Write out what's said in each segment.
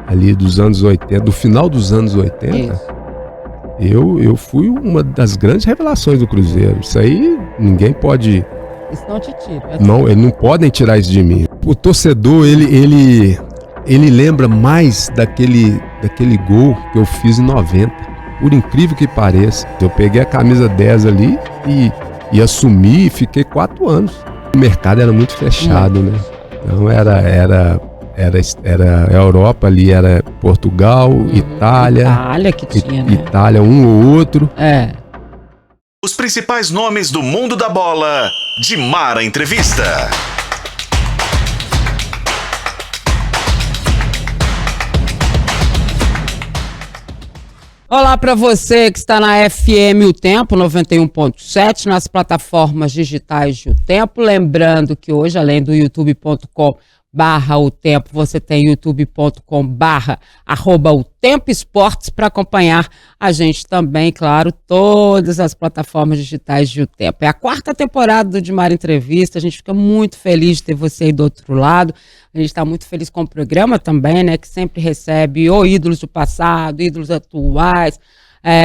ali dos anos 80, do final dos anos 80, eu fui uma das grandes revelações do Cruzeiro. Isso aí ninguém pode... Isso não te tira. Não, eles não podem tirar isso de mim. O torcedor, ele lembra mais daquele gol que eu fiz em 90. Por incrível que pareça. Eu peguei a camisa 10 ali e assumi e fiquei 4 anos. O mercado era muito fechado, né? Então era a Europa ali, era Portugal, Itália. Itália que tinha, né? Itália, um ou outro. Os principais nomes do mundo da bola, Dimara Entrevista. Olá para você que está na FM O Tempo 91.7, nas plataformas digitais de O Tempo. Lembrando que hoje, além do youtube.com/O Tempo, você tem youtube.com/@O Tempo Esportes para acompanhar a gente também, claro, todas as plataformas digitais de O Tempo. É a 4ª temporada do Dimara Entrevista, a gente fica muito feliz de ter você aí do outro lado. A gente está muito feliz com o programa também, né, que sempre recebe ou ídolos do passado, ídolos atuais,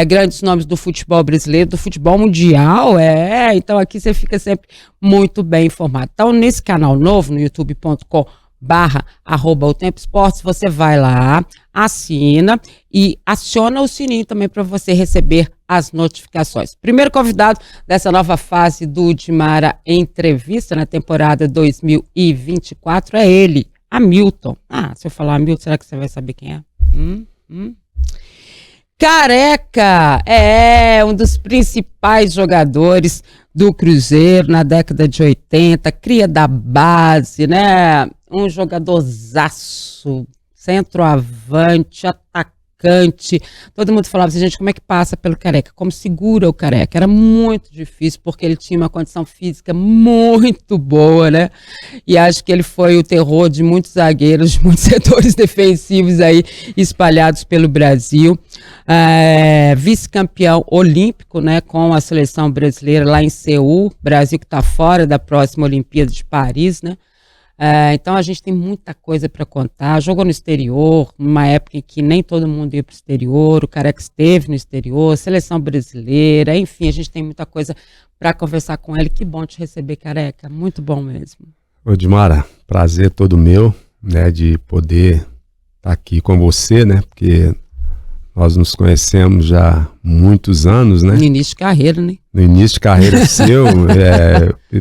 grandes nomes do futebol brasileiro, do futebol mundial, então aqui você fica sempre muito bem informado. Então, nesse canal novo, no youtube.com/@O Tempo Esportes, você vai lá, assina e aciona o sininho também para você receber as notificações. Primeiro convidado dessa nova fase do Dimara Entrevista na temporada 2024 é ele, Hamilton. Se eu falar Hamilton, será que você vai saber quem é? Careca é um dos principais jogadores do Cruzeiro na década de 80, cria da base, né? Um jogadorzaço, centroavante, atacante. Todo mundo falava assim, gente, como é que passa pelo Careca? Como segura o Careca? Era muito difícil, porque ele tinha uma condição física muito boa, né? E acho que ele foi o terror de muitos zagueiros, de muitos setores defensivos aí espalhados pelo Brasil. Vice-campeão olímpico, né, com a seleção brasileira lá em Seul, Brasil que está fora da próxima Olimpíada de Paris, né? Então a gente tem muita coisa para contar. Jogou no exterior, numa época em que nem todo mundo ia para o exterior, o Careca esteve no exterior, seleção brasileira, enfim, a gente tem muita coisa para conversar com ele. Que bom te receber, Careca, muito bom mesmo. Ô Dimara, prazer todo meu, né, de poder estar aqui com você, né, porque nós nos conhecemos já há muitos anos, né? No início de carreira, né? No início de carreira seu,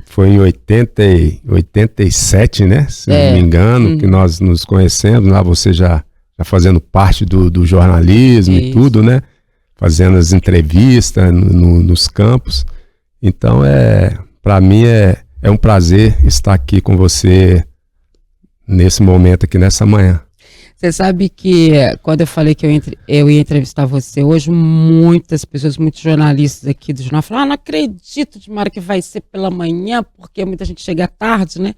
foi em 87, né? Se não me engano, que nós nos conhecemos. Lá você já fazendo parte do jornalismo e tudo, né? Fazendo as entrevistas nos campos. Então, para mim é um prazer estar aqui com você nesse momento aqui, nessa manhã. Você sabe que quando eu falei que eu ia entrevistar você hoje, muitas pessoas, muitos jornalistas aqui do jornal falaram, não acredito, Dimara, que vai ser pela manhã, porque muita gente chega à tarde, né?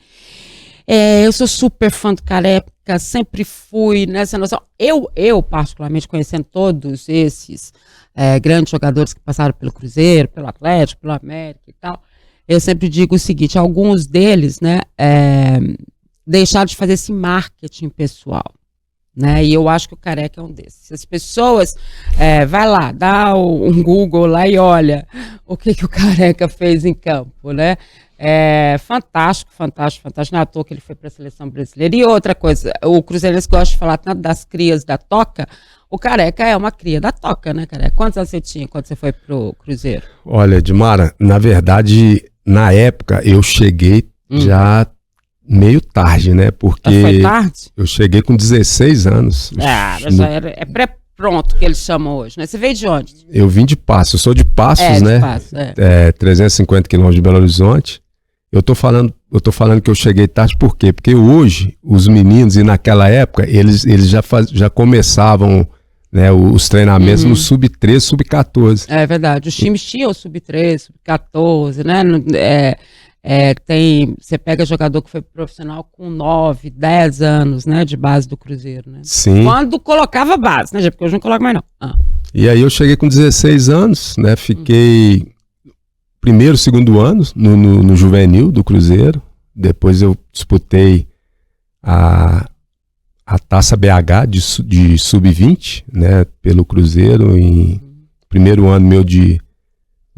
Eu sou super fã do Careca, sempre fui nessa noção. Eu particularmente, conhecendo todos esses grandes jogadores que passaram pelo Cruzeiro, pelo Atlético, pelo América e tal, eu sempre digo o seguinte, alguns deles, né, deixaram de fazer esse marketing pessoal. Né? E eu acho que o Careca é um desses. As pessoas, vai lá, dá um Google lá e olha o que o Careca fez em campo, né? Fantástico. Não é à toa que ele foi para a seleção brasileira. E outra coisa, o cruzeirense gosta de falar tanto das crias da Toca, o Careca é uma cria da Toca, né, Careca? Quantos anos você tinha quando você foi pro Cruzeiro? Olha, Dimara, na verdade, na época eu cheguei já meio tarde, né? Porque foi tarde? Eu cheguei com 16 anos. Mas já é pré-pronto que eles chamam hoje, né? Você veio de onde? Eu vim de Passos, eu sou de Passos, né? 350 quilômetros de Belo Horizonte. Eu tô falando que eu cheguei tarde por quê? Porque hoje, os meninos, e naquela época, eles já começavam, né, os treinamentos no sub-13, sub-14. É verdade, os times tinham o sub-13, sub-14, né? Você pega jogador que foi profissional com 9, 10 anos, né, de base do Cruzeiro, né? Sim. Quando colocava base, né, porque hoje não coloca mais não. E aí eu cheguei com 16 anos, né, fiquei primeiro, segundo ano no juvenil do Cruzeiro, depois eu disputei a a Taça BH de Sub-20, né, pelo Cruzeiro em primeiro ano meu de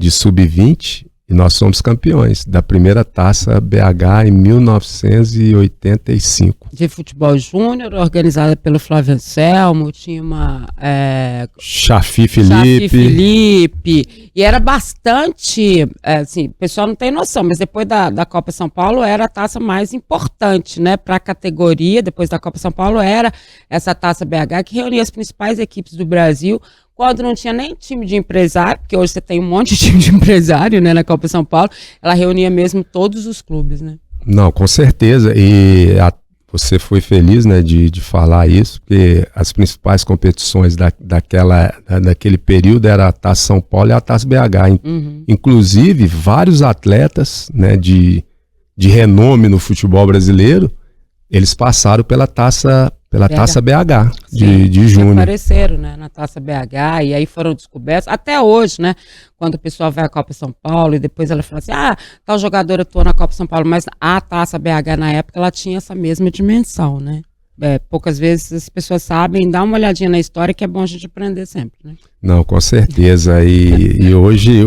Sub-20, e nós somos campeões da primeira Taça BH em 1985. De futebol júnior, organizada pelo Flávio Anselmo, tinha uma... Chafi Felipe. E era bastante, assim, o pessoal não tem noção, mas depois da Copa São Paulo era a taça mais importante, né, para a categoria. Depois da Copa São Paulo era essa Taça BH que reunia as principais equipes do Brasil, quando não tinha nem time de empresário, porque hoje você tem um monte de time de empresário, né, na Copa São Paulo, ela reunia mesmo todos os clubes, né? Não, com certeza, e você foi feliz, né, de falar isso, porque as principais competições daquele período era a Taça São Paulo e a Taça BH. Inclusive, vários atletas, né, de renome no futebol brasileiro, eles passaram pela Taça BH de Júnior. Apareceram, né, na Taça BH, e aí foram descobertos, até hoje, né, quando o pessoal vai à Copa São Paulo, e depois ela fala assim, tal jogador atuou na Copa São Paulo, mas a Taça BH na época, ela tinha essa mesma dimensão, né. Poucas vezes as pessoas sabem, dá uma olhadinha na história, que é bom a gente aprender sempre, né. Não, com certeza, e hoje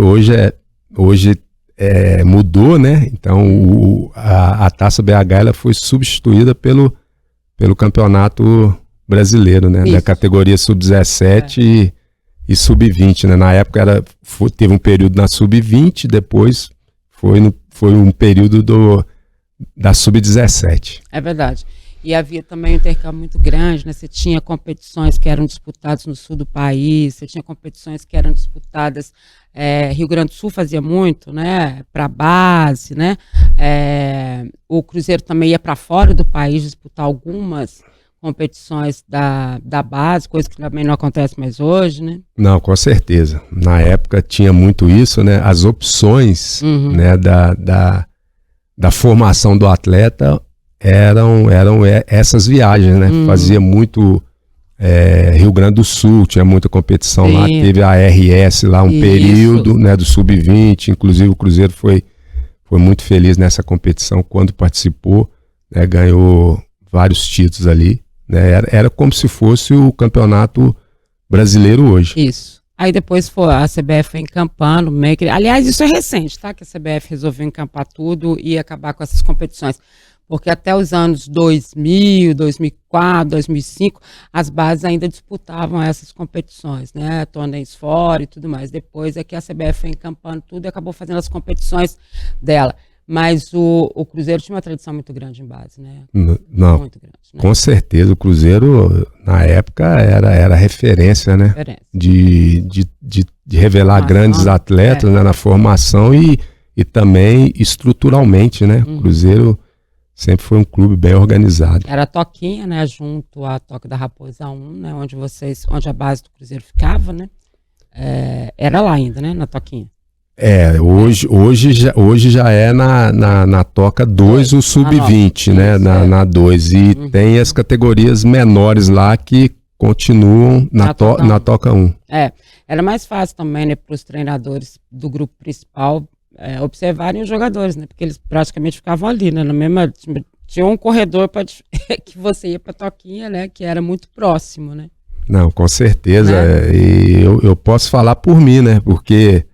mudou, né, então a Taça BH ela foi substituída pelo Campeonato Brasileiro, né? Isso. Da categoria Sub-17 e Sub-20, né? Na época teve um período na Sub-20, depois foi um período da Sub-17. É verdade. E havia também um intercâmbio muito grande, né? Você tinha competições que eram disputadas no sul do país, você tinha competições que eram disputadas, Rio Grande do Sul fazia muito, né? Para base, né? O Cruzeiro também ia para fora do país disputar algumas competições da base, coisa que também não acontece mais hoje, né? Não, com certeza. Na época tinha muito isso, né? As opções, né, da formação do atleta eram essas viagens, né? Fazia muito Rio Grande do Sul, tinha muita competição. Sim. Lá, teve a RS lá período, né, do Sub-20, inclusive o Cruzeiro foi muito feliz nessa competição quando participou, né, ganhou vários títulos ali, né, era como se fosse o campeonato brasileiro hoje. Isso. Aí depois a CBF foi encampando, aliás, isso é recente, tá? Que a CBF resolveu encampar tudo e acabar com essas competições. Porque até os anos 2000, 2004, 2005, as bases ainda disputavam essas competições, né? Torneios fora e tudo mais. Depois é que a CBF foi encampando tudo e acabou fazendo as competições dela. Mas o Cruzeiro tinha uma tradição muito grande em base, né? Não, muito grande, né? Com certeza. O Cruzeiro, na época, era referência, né? De revelar grandes atletas, né? Na formação e também estruturalmente, né? O Cruzeiro sempre foi um clube bem organizado. Era a Toquinha, né, junto à Toca da Raposa 1, né, onde a base do Cruzeiro ficava, né, era lá ainda, né, na Toquinha. Hoje já é na Toca 2 o Sub-20, né, na 2, e tem as categorias menores lá que continuam na Toca 1. Era mais fácil também, né, para os treinadores do grupo principal observarem os jogadores, né? Porque eles praticamente ficavam ali, né? Na mesma, tinha um corredor que você ia para Toquinha, né? Que era muito próximo, né? Não, com certeza. Né? E eu posso falar por mim, né? Porque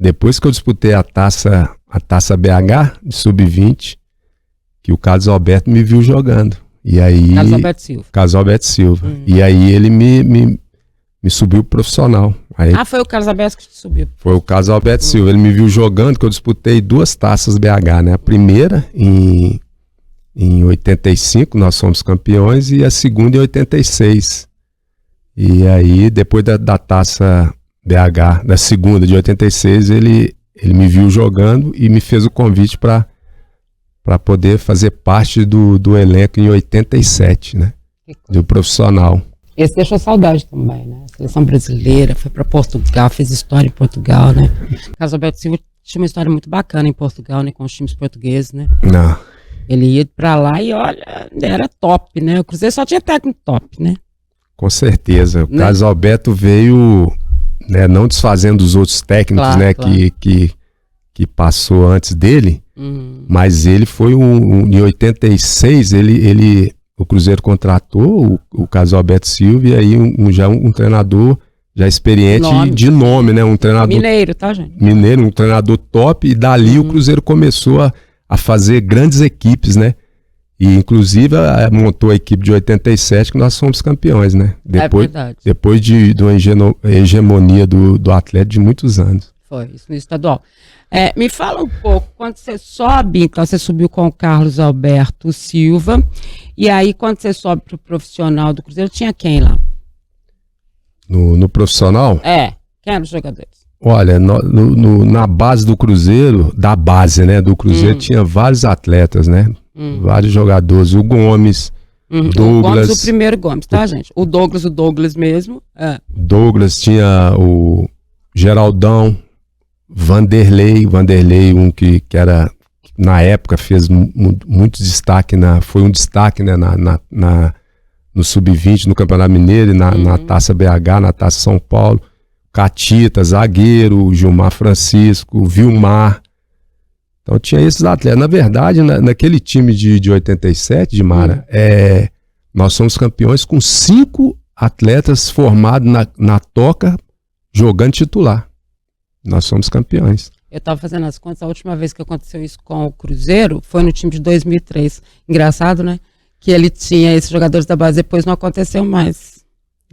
depois que eu disputei a taça BH de Sub-20, que o Carlos Alberto me viu jogando. E aí, Carlos Alberto Silva. E aí ele me subiu profissional. Aí, foi o Carlos Alberto que te subiu. Foi o Carlos Alberto Silva. Ele me viu jogando, que eu disputei 2 taças BH, né? A primeira em 85, nós fomos campeões, e a segunda em 86. E aí, depois da taça BH, da segunda de 86, ele me viu jogando e me fez o convite para poder fazer parte do elenco em 87, né? Do profissional. Esse deixou saudade também, né? A seleção brasileira, foi para Portugal, fez história em Portugal, né? Carlos Alberto Silva tinha uma história muito bacana em Portugal, né? Com os times portugueses, né? Não. Ele ia para lá e olha, era top, né? O Cruzeiro só tinha técnico top, né? Com certeza. O Carlos Alberto veio, né, não desfazendo os outros técnicos, claro, né? Claro. Que passou antes dele, mas ele foi em 86, ele o Cruzeiro contratou o Carlos Alberto Silva, e aí um treinador já experiente de nome, né? Um treinador mineiro, tá, gente? Mineiro, um treinador top, e dali o Cruzeiro começou a fazer grandes equipes, né? E inclusive montou a equipe de 87, que nós fomos campeões, né? Depois de uma hegemonia do Atlético de muitos anos. Foi, isso no estadual. Me fala um pouco, quando você sobe, então você subiu com o Carlos Alberto Silva, e aí quando você sobe para o profissional do Cruzeiro, tinha quem lá? No profissional? Quem eram os jogadores? Olha, na base do Cruzeiro, do Cruzeiro, tinha vários atletas, né? Vários jogadores, o Gomes, Douglas. O Gomes, o primeiro Gomes, tá, gente? O Douglas mesmo. Douglas, tinha o Geraldão, Vanderlei, um que era, na época, fez muito destaque, foi um destaque, né, no Sub-20, no Campeonato Mineiro, e na Taça BH, na Taça São Paulo. Catita, zagueiro, Gilmar Francisco, Vilmar. Então tinha esses atletas. Na verdade, naquele time de 87, de Mara, nós somos campeões com 5 atletas formados na toca, jogando titular. Nós somos campeões. Eu estava fazendo as contas, a última vez que aconteceu isso com o Cruzeiro foi no time de 2003. Engraçado, né? Que ele tinha esses jogadores da base, depois não aconteceu mais.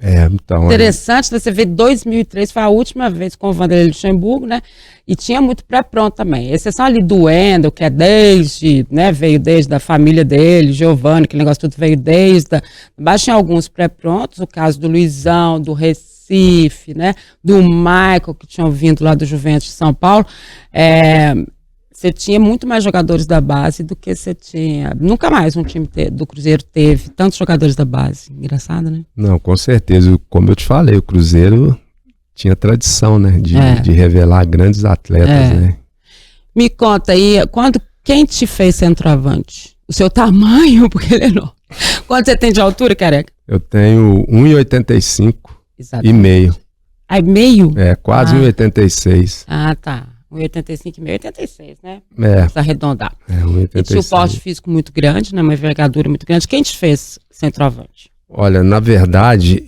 Então... Interessante, você vê 2003, foi a última vez com o Vanderlei Luxemburgo, né? E tinha muito pré-pronto também. Exceção ali do Wendel, que veio desde a família dele, Giovanni, aquele negócio tudo veio desde... Mas tinha alguns pré-prontos, o caso do Luizão, do Recife, né? Do Michael, que tinham vindo lá do Juventus de São Paulo. Você tinha muito mais jogadores da base do que você tinha. Nunca mais um time do Cruzeiro teve tantos jogadores da base. Engraçado, né? Não, com certeza. Como eu te falei, o Cruzeiro tinha tradição, né? De revelar grandes atletas, né? Me conta aí, quem te fez centroavante? O seu tamanho, porque ele é enorme. Quanto você tem de altura, careca? Eu tenho 1,85 e meio. Meio? Quase 1,86. Ah, tá. 1,85 e meio, 86, né? Pra arredondar. 1,86. E tinha um porte físico muito grande, né? Uma envergadura muito grande. Quem te fez centroavante? Olha, na verdade,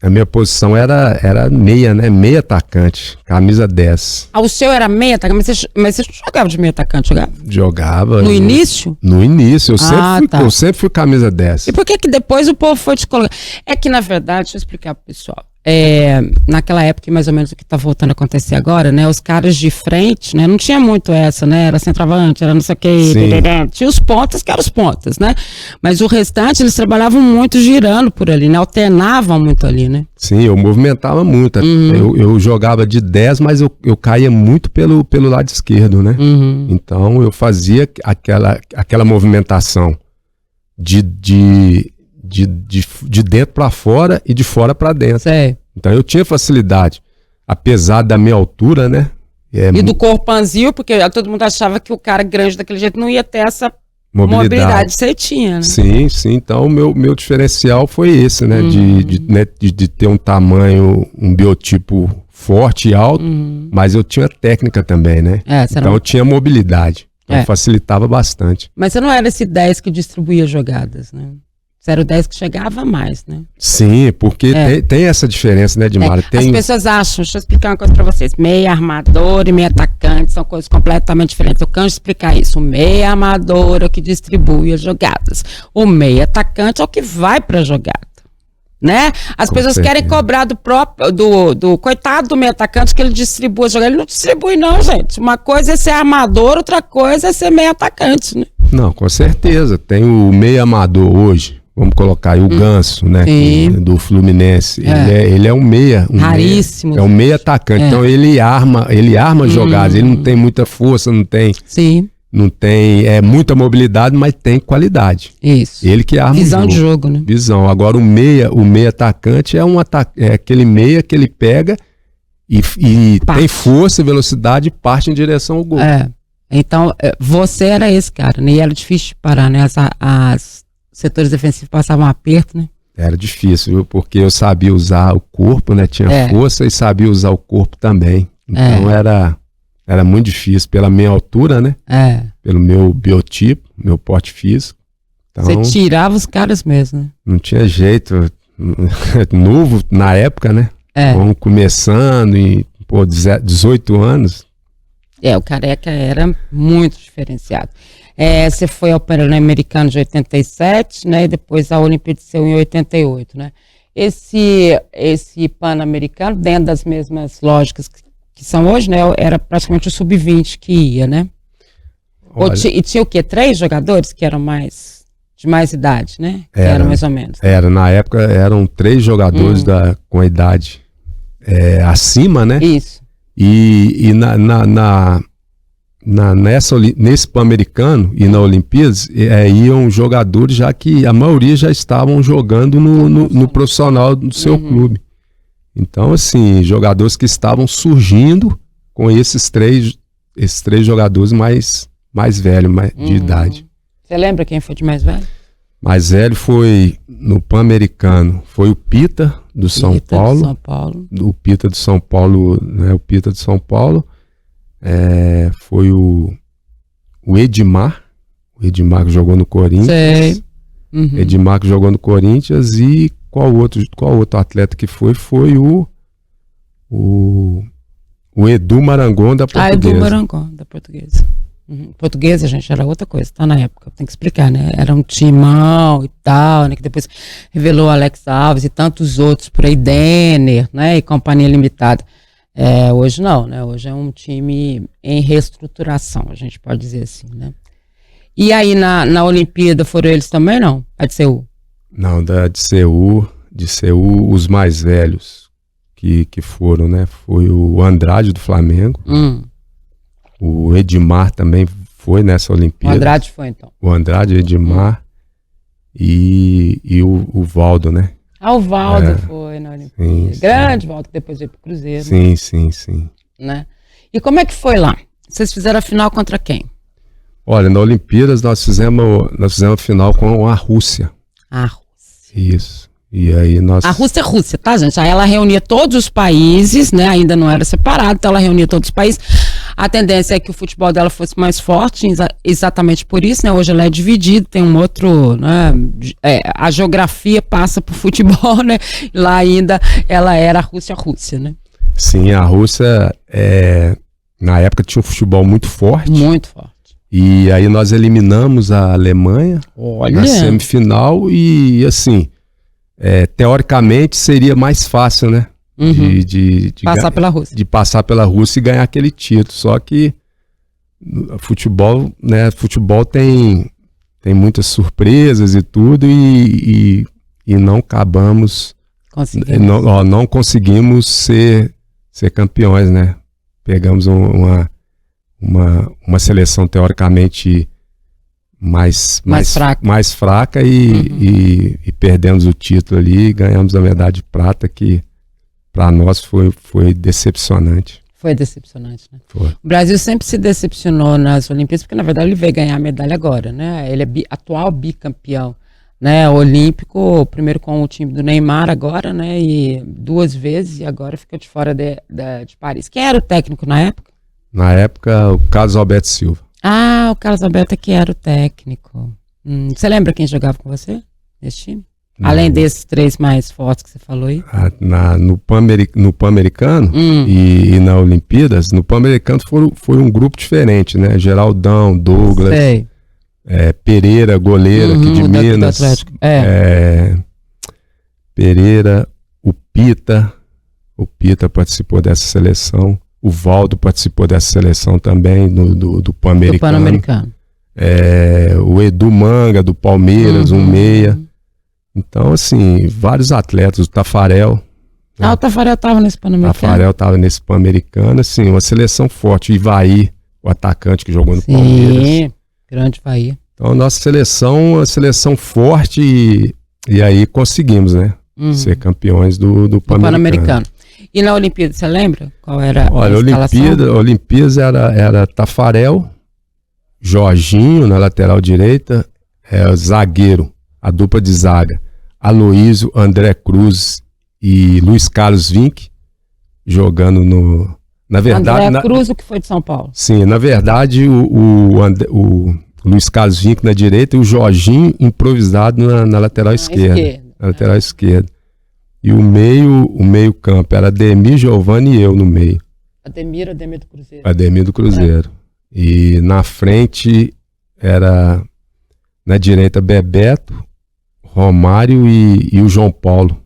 a minha posição era meia, né? Meia atacante, camisa 10. O seu era meia atacante? Mas você jogava de meia atacante, jogava? Jogava. No início? No início, eu sempre fui camisa 10. E por que depois o povo foi te colocar? É que, na verdade, deixa eu explicar pro pessoal. Naquela época, mais ou menos o que tá voltando a acontecer agora, né? Os caras de frente, né? Não tinha muito essa, né? Era centroavante, era não sei o que. Tinha os pontas, que eram os pontas, né? Mas o restante, eles trabalhavam muito girando por ali, né? Alternavam muito ali, né? Sim, eu movimentava muito. Eu jogava de 10, mas eu caía muito pelo lado esquerdo, né? Então eu fazia aquela movimentação de dentro para fora e de fora para dentro. Então eu tinha facilidade, apesar da minha altura, né? E do corpanzil, porque todo mundo achava que o cara grande daquele jeito não ia ter essa mobilidade que você tinha, né? Sim. Então o meu diferencial foi esse, né? De ter um tamanho, um biotipo forte e alto, mas eu tinha técnica também, né? Então eu tinha mobilidade, então facilitava bastante. Mas você não era esse 10 que distribuía jogadas, né? Você era o 10 que chegava mais, né? Sim, porque tem essa diferença, né, Dimara? As pessoas acham, deixa eu explicar uma coisa pra vocês, meia armador e meia atacante são coisas completamente diferentes. Eu canso de explicar isso. O meia armador é o que distribui as jogadas. O meia atacante é o que vai pra jogada, né? As pessoas querem cobrar do coitado do meia atacante que ele distribui as jogadas. Ele não distribui não, gente. Uma coisa é ser armador, outra coisa é ser meia atacante, né? Não, com certeza. Tem o meia amador hoje. Vamos colocar aí o Ganso, né? Do Fluminense. Ele é um meia. Raríssimo. É um meia atacante. Então ele arma jogadas. Ele não tem muita força, não tem muita mobilidade, mas tem qualidade. Isso. Ele que arma Visão de jogo, né? Visão. Agora o meia atacante é aquele meia que ele pega e tem força, velocidade e parte em direção ao gol. Então, você era esse cara, né? E era difícil de parar, né? As setores defensivos passavam um aperto, né? Era difícil, viu? Porque eu sabia usar o corpo, né? Tinha força e sabia usar o corpo também. Então era muito difícil pela minha altura, né? Pelo meu biotipo, meu porte físico. Então, você tirava os caras mesmo, né? não tinha jeito. Novo na época, né? Vamos começando e, 18 anos. O Careca era muito diferenciado. Você foi ao Pan-Americano de 87, né? E depois a Olimpíada de Seul em 88, né? Esse Pan-Americano, dentro das mesmas lógicas que são hoje, né? Era praticamente o sub-20 que ia, né? E tinha o quê? 3 jogadores que eram de mais idade, né? Era mais ou menos. Na época eram 3 jogadores com a idade acima, né? Isso. E nesse Pan-Americano e na Olimpíadas iam jogadores já que a maioria já estavam jogando no profissional do seu clube. Então, assim, jogadores que estavam surgindo com esses três jogadores mais velhos, de idade. Você lembra quem foi de mais velho? Mais velho foi no Pan-Americano, foi o Pita do São Paulo. O Pita do São Paulo, né? O Pita do São Paulo. Foi o Edmar. O Edmar que jogou no Corinthians. Sei. Edmar que jogou no Corinthians. E qual outro atleta que foi? Foi o Edu Marangon da Portuguesa. Edu Marangon da Portuguesa. Portuguesa, gente, era outra coisa, tá? Na época, tem que explicar, né? Era um timão e tal, né? Que depois revelou Alex Alves e tantos outros por aí, Denner, né? E Companhia Limitada. Hoje não, né? Hoje é um time em reestruturação, a gente pode dizer assim, né? E aí na Olimpíada foram eles também, não? A de Seul? Não, de Seul, os mais velhos que foram, né? Foi o Andrade do Flamengo. O Edmar também foi nessa Olimpíada. O Andrade foi, então. O Andrade, o Edmar e o Valdo, né? O Valdo foi na Olimpíada. Grande Valdo, que depois veio pro Cruzeiro. Sim. Né? E como é que foi lá? Vocês fizeram a final contra quem? Olha, na Olimpíadas nós fizemos a final com a Rússia. A Rússia. Isso. E aí A Rússia é Rússia, tá, gente? Aí ela reunia todos os países, né? Ainda não era separado, então ela reunia todos os países. A tendência é que o futebol dela fosse mais forte, exatamente por isso, né? Hoje ela é dividida, tem um outro, né? A geografia passa pro futebol, né? Lá ainda ela era a Rússia, né? Sim, a Rússia, na época tinha um futebol muito forte. Muito forte. E aí nós eliminamos a Alemanha na semifinal e, assim, teoricamente seria mais fácil, né? De passar pela Rússia. De passar pela Rússia e ganhar aquele título. Só que futebol, né? Futebol tem muitas surpresas e tudo e não acabamos... Não conseguimos ser campeões, né? Pegamos uma seleção teoricamente mais fraca e perdemos o título ali e ganhamos a medalha de prata, que para nós foi decepcionante. Foi decepcionante, né? Foi. O Brasil sempre se decepcionou nas Olimpíadas, porque na verdade ele veio ganhar a medalha agora, né? Ele é atual bicampeão, né? Olímpico, primeiro com o time do Neymar agora, né? E 2 vezes, e agora fica de fora de Paris. Quem era o técnico na época? Na época, o Carlos Alberto Silva. O Carlos Alberto que era o técnico. Você lembra quem jogava com você nesse time? Não. Além desses 3 mais fortes que você falou aí? No Pan-Americano e na Olimpíadas, no Pan-Americano foi um grupo diferente, né? Geraldão, Douglas, Pereira, goleiro aqui de Minas. Pereira, o Pita participou dessa seleção. O Valdo participou dessa seleção também, do Pan-Americano. O Edu Manga, do Palmeiras, um meia. Então, assim, vários atletas. O Tafarel. Né? O Tafarel estava nesse Pan-Americano. Tafarel estava nesse Pan-Americano, assim, uma seleção forte. O Ivaí, o atacante que jogou no Palmeiras. Sim, grande Ivaí. Então, a nossa seleção, uma seleção forte e aí conseguimos, né? Ser campeões do Pan-Americano. E na Olimpíada, você lembra qual era a escalação? Olimpíadas era Tafarel, Jorginho na lateral direita, zagueiro, a dupla de zaga, Aloísio, André Cruz e Luiz Carlos Vinck, jogando na verdade... André Cruz, o que foi de São Paulo? Sim, na verdade o Luiz Carlos Vinck na direita e o Jorginho improvisado na lateral esquerda. Na lateral esquerda. E o meio campo era Ademir, Giovani e eu no meio. Ademir do Cruzeiro. Ademir do Cruzeiro. E na frente era na direita Bebeto, Romário e o João Paulo.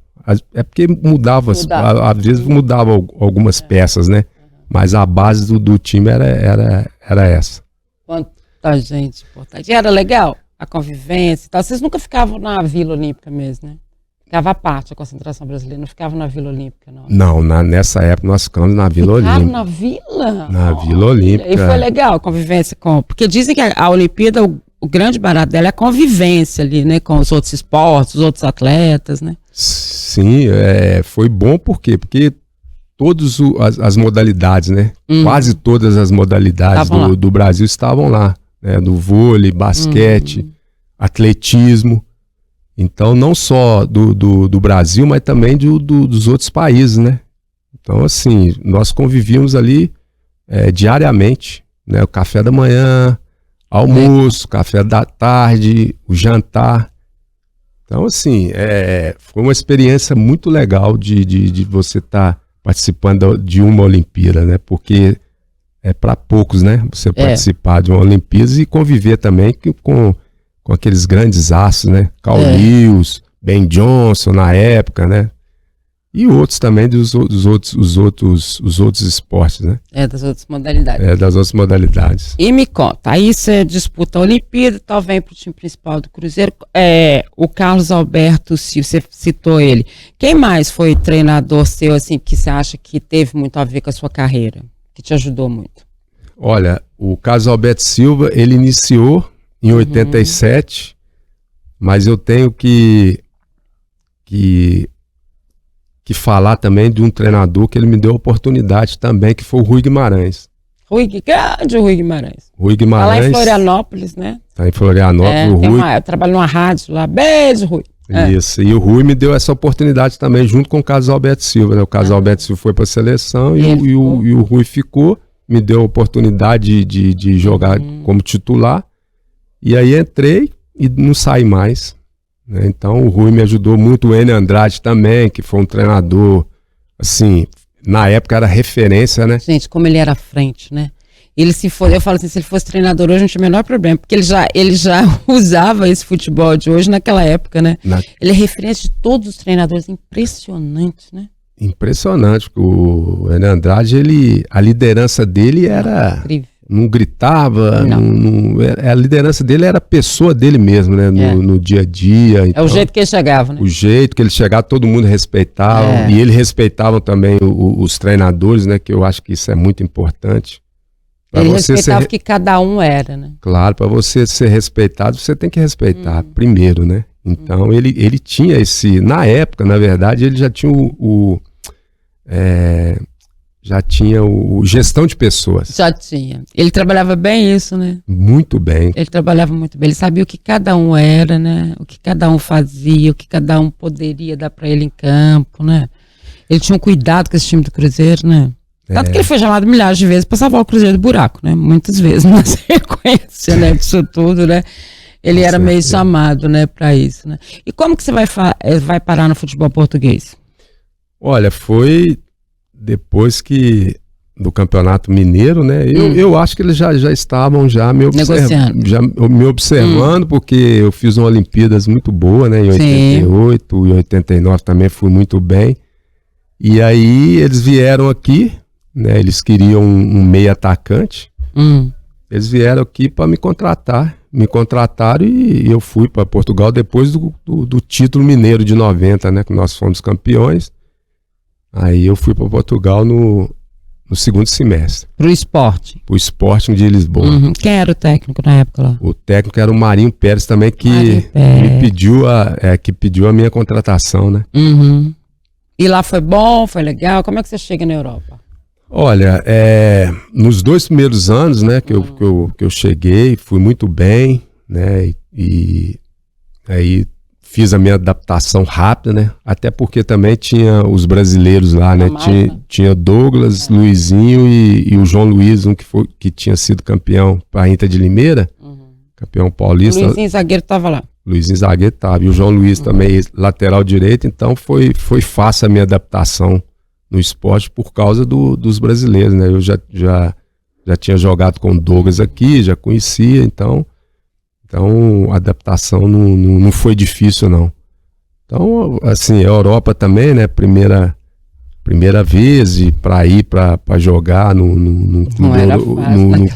É porque mudava. Às vezes mudava algumas peças, né? Mas a base do time era essa. Quanta gente importante. E era legal a convivência e tal. Vocês nunca ficavam na Vila Olímpica mesmo, né? Ficava à parte a concentração brasileira, não ficava na Vila Olímpica, não. Não, nessa época nós ficamos na Vila Olímpica. Na Vila? Na Vila Olímpica. E foi legal a convivência porque dizem que a Olimpíada, o grande barato dela é a convivência ali, né? Com os outros esportes, os outros atletas, né? Sim, foi bom por quê? Porque todas as modalidades, né? Quase todas as modalidades do Brasil estavam lá, né? Do vôlei, basquete, atletismo. Então, não só do Brasil, mas também dos outros países, né? Então, assim, nós convivíamos ali diariamente, né? O café da manhã, almoço, café da tarde, o jantar. Então, assim, foi uma experiência muito legal de você estar participando de uma Olimpíada, né? Porque é para poucos, né? Você participar de uma Olimpíada e conviver também com aqueles grandes astros, né? Carl Lewis, Ben Johnson na época, né? E outros também dos outros esportes, né? Das outras modalidades. Das outras modalidades. E me conta, aí você disputa a Olimpíada, tal, vem pro time principal do Cruzeiro, o Carlos Alberto Silva, você citou ele. Quem mais foi treinador seu, assim, que você acha que teve muito a ver com a sua carreira, que te ajudou muito? Olha, o Carlos Alberto Silva, ele iniciou em 87, mas eu tenho que falar também de um treinador que ele me deu a oportunidade também, que foi o Rui Guimarães. Grande Rui Guimarães. Rui Guimarães. Tá lá em Florianópolis, né? Tá em Florianópolis, o Rui. Eu trabalho numa rádio lá. Beijo, Rui. Isso, e o Rui me deu essa oportunidade também, junto com o Carlos Alberto Silva, né? O Carlos Alberto Silva foi para a seleção e o Rui ficou, me deu a oportunidade de jogar como titular. E aí entrei e não saí mais, né? Então o Rui me ajudou muito, o Enio Andrade também, que foi um treinador, assim, na época era referência, né? Gente, como ele era à frente, né? Eu falo assim, se ele fosse treinador hoje não tinha o menor problema, porque ele já usava esse futebol de hoje naquela época, né? Ele é referência de todos os treinadores, impressionante, né? Impressionante, o Enio Andrade, a liderança dele era... Incrível. Não gritava, a liderança dele era a pessoa dele mesmo, né? No dia a dia. Então, o jeito que ele chegava, né? O jeito que ele chegava, todo mundo respeitava. E ele respeitava também os treinadores, né? Que eu acho que isso é muito importante. Ele respeitava o que cada um era, né? Claro, para você ser respeitado, você tem que respeitar primeiro, né? Então ele tinha na época, na verdade, ele já tinha o gestão de pessoas. Já tinha. Ele trabalhava bem isso, né? Muito bem. Ele trabalhava muito bem. Ele sabia o que cada um era, né? O que cada um fazia, o que cada um poderia dar para ele em campo, né? Ele tinha um cuidado com esse time do Cruzeiro, né? Tanto que ele foi chamado milhares de vezes para salvar o Cruzeiro do buraco, né? Muitas vezes na sequência, né? Disso tudo, né? Ele era meio chamado, né? Para isso, né? E como que você vai parar no futebol português? Olha, foi... Depois do Campeonato Mineiro, né? Eu acho que eles já estavam me observando, porque eu fiz uma Olimpíadas muito boa, né? Em 88 e 89 também fui muito bem. E aí eles vieram aqui, né? Eles queriam um meio atacante. Eles vieram aqui para me contratar. Me contrataram e eu fui para Portugal depois do título mineiro de 90, né? Que nós fomos campeões. Aí eu fui para Portugal no segundo semestre. Pro esporte? Pro Sporting de Lisboa. Quem era o técnico na época lá? O técnico era o Marinho Pérez também, que me pediu a minha contratação, né? E lá foi bom, foi legal? Como é que você chega na Europa? Olha, nos 2 primeiros anos, né, que eu cheguei, fui muito bem, né? E aí fiz a minha adaptação rápida, né? Até porque também tinha os brasileiros lá, né? Tinha Douglas, Luizinho e o João Luiz, que tinha sido campeão para a Inter de Limeira. Campeão paulista. O Luizinho zagueiro estava lá. Luizinho zagueiro estava. E o João Luiz também, lateral direito. Então foi fácil a minha adaptação no esporte por causa dos brasileiros, né? Eu já tinha jogado com o Douglas aqui, já conhecia, então a adaptação não foi difícil, não. Então, assim, a Europa também, né? Primeira vez para ir para jogar no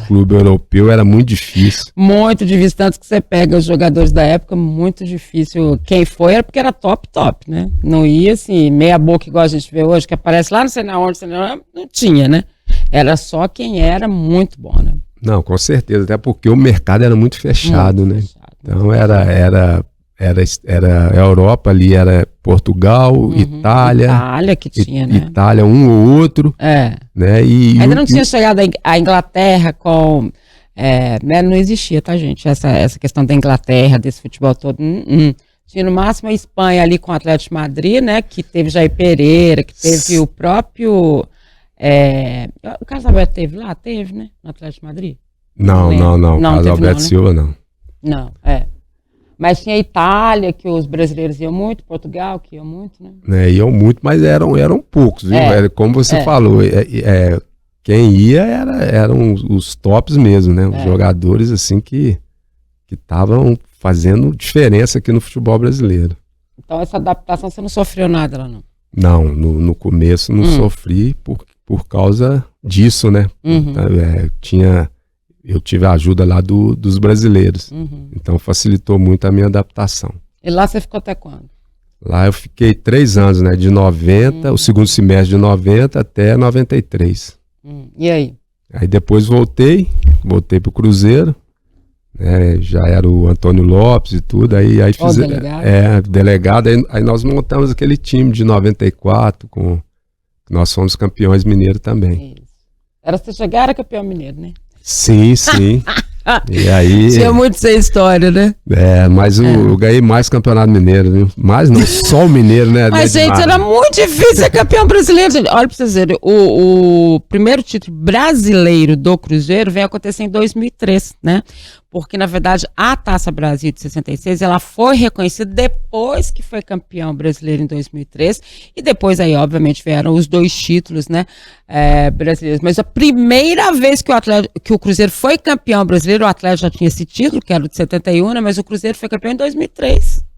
clube europeu era muito difícil. Muito difícil, tanto que você pega os jogadores da época, muito difícil. Quem foi era porque era top, né? Não ia assim, meia boca igual a gente vê hoje, que aparece lá não sei na onde, não tinha, né? Era só quem era muito bom, né? Não, com certeza, até porque o mercado era muito fechado, né? Então era a Europa ali, era Portugal, Itália que tinha, né? Itália, um ou outro. Né? Ainda não tinha chegado a Inglaterra com... não existia, tá, gente? Essa questão da Inglaterra, desse futebol todo. Tinha no máximo a Espanha ali com o Atlético de Madrid, né? Que teve Jair Pereira, que teve o próprio... o Carlos Alberto teve lá? Teve, né? No Atlético de Madrid? Não. Carlos Alberto Silva, não. Não, Mas tinha a Itália, que os brasileiros iam muito, Portugal, que iam muito, né? Iam muito, mas eram poucos, viu? Como você falou, quem ia eram os tops mesmo, né? Os jogadores, assim, que estavam fazendo diferença aqui no futebol brasileiro. Então, essa adaptação, você não sofreu nada lá, não? Não, no começo não sofri por causa disso, né? Eu tive a ajuda lá dos brasileiros. Então facilitou muito a minha adaptação. E lá você ficou até quando? Lá eu fiquei 3 anos, né? De 90, o segundo semestre de 90 até 93. E aí? Aí depois voltei pro Cruzeiro. Já era o Antônio Lopes e tudo. Aí delegado. Aí nós montamos aquele time de 94, nós fomos campeões mineiros também. Isso. Você chegar, era campeão mineiro, né? Sim. E aí... Tinha muito essa história, né? Mas eu ganhei mais campeonato mineiro, viu? Mais não, só o mineiro, né? Mas, gente, era muito difícil ser campeão brasileiro. Gente. Olha pra vocês verem, o primeiro título brasileiro do Cruzeiro veio acontecer em 2003, né? Porque, na verdade, a Taça Brasil de 66, ela foi reconhecida depois que foi campeão brasileiro em 2003, e depois aí, obviamente, vieram os 2 títulos, né, brasileiros. Mas a primeira vez que o Cruzeiro foi campeão brasileiro, o Atlético já tinha esse título, que era o de 71, né, mas o Cruzeiro foi campeão em 2003.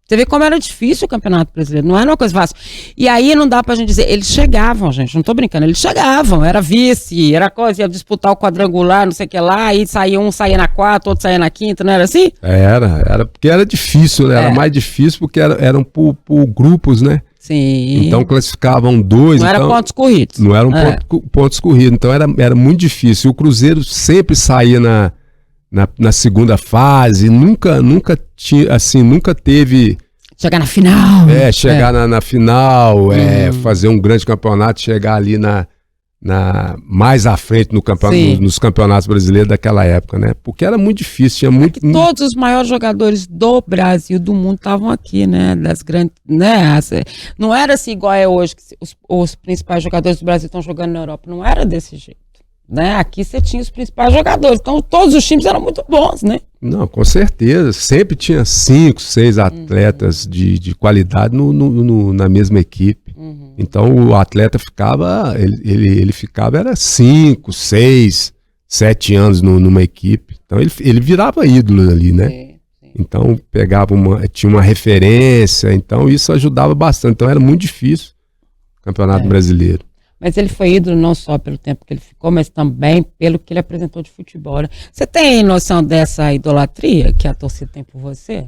Você vê como era difícil o Campeonato Brasileiro, não era uma coisa fácil. E aí não dá pra gente dizer, eles chegavam, gente, não tô brincando, eles chegavam, era vice, era coisa, ia disputar o quadrangular, não sei o que lá, aí saía na quarta, outro saía na quinta, não era assim? Era porque era difícil, né? Era mais difícil porque eram por grupos, né? Sim. Então classificavam 2. Não eram pontos corridos. Não eram pontos corridos, então era muito difícil. O Cruzeiro sempre saía na segunda fase, nunca tinha, assim, nunca teve... Chegar na final. Chegar na final, fazer um grande campeonato, chegar ali mais à frente nos campeonatos brasileiros daquela época, né? Porque era muito difícil, tinha muito... todos os maiores jogadores do Brasil, do mundo, estavam aqui, né? Das grandes, né? Não era assim igual é hoje, que os principais jogadores do Brasil estão jogando na Europa, não era desse jeito. Né? Aqui você tinha os principais jogadores, então todos os times eram muito bons, né? Não, com certeza, sempre tinha 5, 6 atletas de qualidade na mesma equipe. Então o atleta ficava, ele ficava, era 5, 6, 7 anos numa equipe, então ele virava ídolo ali, né? Sim. Então tinha uma referência, então isso ajudava bastante, então era muito difícil o Campeonato Brasileiro. Mas ele foi ídolo não só pelo tempo que ele ficou, mas também pelo que ele apresentou de futebol. Né? Você tem noção dessa idolatria que a torcida tem por você?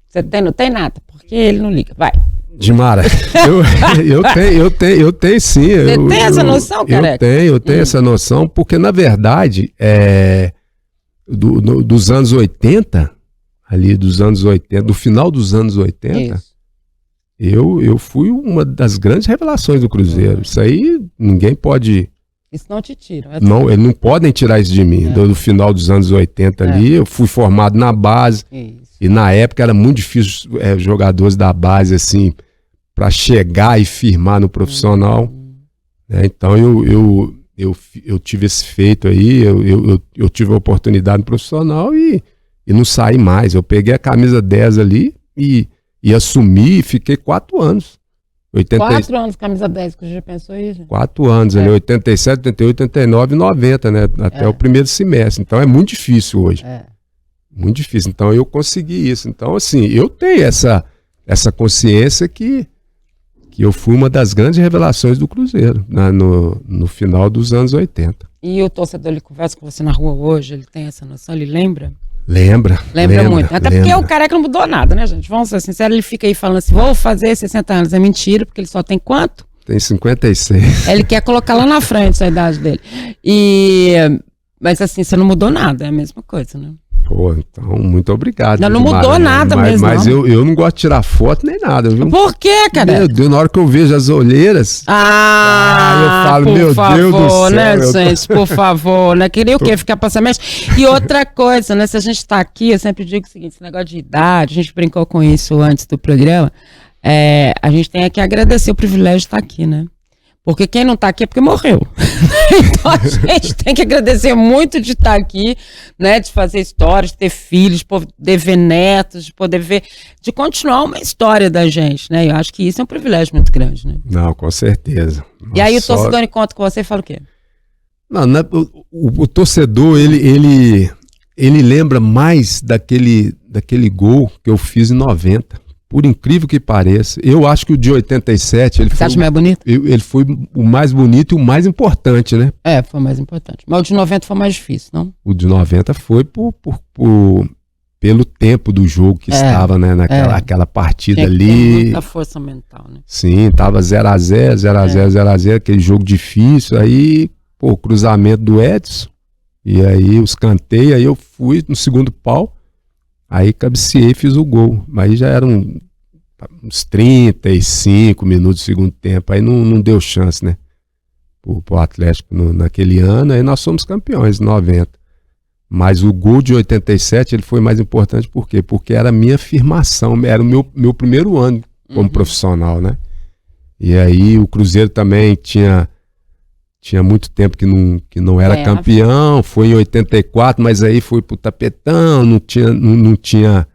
Você tem? Não tem nada, porque ele não liga. Vai. Dimara, eu tenho sim. Você tem essa noção, careca? Eu tenho essa noção, porque na verdade, dos anos 80, ali dos anos 80, do final dos anos 80... Isso. Eu fui uma das grandes revelações do Cruzeiro. Isso aí ninguém pode... Isso não te tira. Não, eles não podem tirar isso de mim. Do final dos anos 80 ali, eu fui formado na base. Isso. E na época era muito difícil jogadores da base, assim, para chegar e firmar no profissional. Então eu tive esse feito aí, eu tive a oportunidade no profissional e e não saí mais. Eu peguei a camisa 10 ali e assumi e fiquei 4 anos. 4 anos, camisa 10, que já pensou isso? 4 anos, ali, 87, 88, 89 e 90, né? Até o primeiro semestre. Então é muito difícil hoje. Muito difícil. Então eu consegui isso. Então, assim, eu tenho essa consciência que eu fui uma das grandes revelações do Cruzeiro, né, no final dos anos 80. E o torcedor, ele conversa com você na rua hoje, ele tem essa noção, ele lembra? Lembra muito. Até porque o careca não mudou nada, né, gente? Vamos ser sinceros, ele fica aí falando assim, vou fazer 60 anos. É mentira, porque ele só tem quanto? Tem 56. Ele quer colocar lá na frente a idade dele. Mas assim, você não mudou nada, é a mesma coisa, né? Pô, então, muito obrigado. Não mudou nada mesmo. Mas eu não gosto de tirar foto nem nada, viu? Por quê, cara? Meu Deus, na hora que eu vejo as olheiras. Eu falo, meu Deus do céu. Né, gente? Por favor, né? Queria o quê? Ficar passando. E outra coisa, né? Se a gente tá aqui, eu sempre digo o seguinte: esse negócio de idade, a gente brincou com isso antes do programa. A gente tem que agradecer o privilégio de estar aqui, né? Porque quem não está aqui é porque morreu. Então a gente tem que agradecer muito de estar aqui, né? De fazer histórias, de ter filhos, de poder ver netos, de poder ver, de continuar uma história da gente, né? Eu acho que isso é um privilégio muito grande, né? Não, com certeza. E aí o torcedor encontra com você e fala o quê? Não, o torcedor, ele lembra mais daquele gol que eu fiz em 90. Por incrível que pareça, eu acho que o de 87 Você acha mais bonito? Ele foi o mais bonito e o mais importante, né? Foi o mais importante. Mas o de 90 foi mais difícil, não? O de 90 foi pelo tempo do jogo que estava, né? Aquela partida ali. Tem muita força mental, né? Sim, tava 0x0, 0x0, 0x0, aquele jogo difícil. Aí, o cruzamento do Edson. E aí, os canteios. Aí eu fui no segundo pau. Aí cabeceei e fiz o gol. Aí já eram uns 35 minutos do segundo tempo. Aí não deu chance, né? Pro Atlético naquele ano. Aí nós somos campeões em 90. Mas o gol de 87 ele foi mais importante por quê? Porque era a minha afirmação. Era o meu primeiro ano como profissional, né? E aí o Cruzeiro também tinha muito tempo que não era campeão, foi em 84, mas aí foi pro tapetão, não tinha